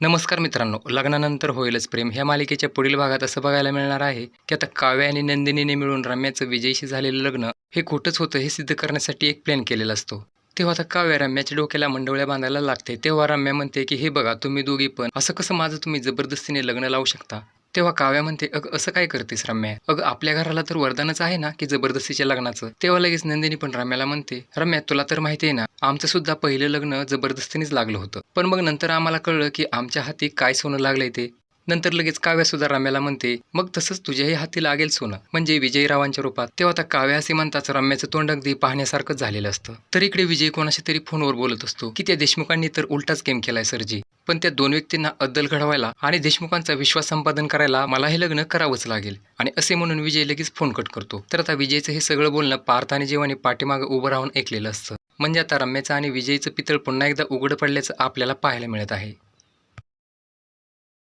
नमस्कार मित्रांनो, लग्नानंतर होईलच प्रेम ह्या मालिकेच्या पुढील भागात असं बघायला मिळणार आहे की आता काव्या आणि नंदिनीने मिळून रम्याचं विजयशी झालेलं लग्न हे खोटंच होतं हे सिद्ध करण्यासाठी एक प्लॅन केलेला असतो. तेव्हा आता काव्या रम्याच्या डोक्याला मंडोळ्या बांधायला लागते. तेव्हा रम्या म्हणते की हे बघा तुम्ही दोघी पण असं कसं माझं तुम्ही जबरदस्तीने लग्न लावू शकता. तेव्हा काव्या म्हणते अग असं काय करतेस रम्या, अग आपल्या घराला तर वरदानच आहे ना की जबरदस्तीच्या लग्नाचं. तेव्हा लगेच नंदिनी पण रम्याला म्हणते रम्या तुला तर माहिती आहे ना आमचं सुद्धा पहिलं लग्न जबरदस्तीनेच लागलं होतं, पण मग नंतर आम्हाला कळलं की आमच्या हाती काय सोनं लागलंय ते. नंतर लगेच काव्या सुद्धा रम्याला म्हणते मग तसंच तुझ्याही हाती लागेल सोनं, म्हणजे विजयरावांच्या रूपात. तेव्हा आता काव्या असे म्हणताच रम्याचं तोंड अगदी पाहण्यासारखंच झालेलं असतं. तर इकडे विजय कोणाशी तरी फोनवर बोलत असतो की त्या देशमुखांनी तर उलटाच गेम केलाय सरजी, पण त्या दोन व्यक्तींना अद्दल घडवायला आणि देशमुखांचा विश्वास संपादन करायला मला हे लग्न करावंच लागेल. आणि असे म्हणून विजय लगेच फोन कट करतो. तर आता विजयचं हे सगळं बोलणं पार्थ आणि जीवाने पाठीमागं उभं राहून ऐकलेलं असतं. म्हणजे आता रम्याचं आणि विजयचं पितळ पुन्हा एकदा उघडं पडल्याचं आपल्याला पाहायला मिळत आहे.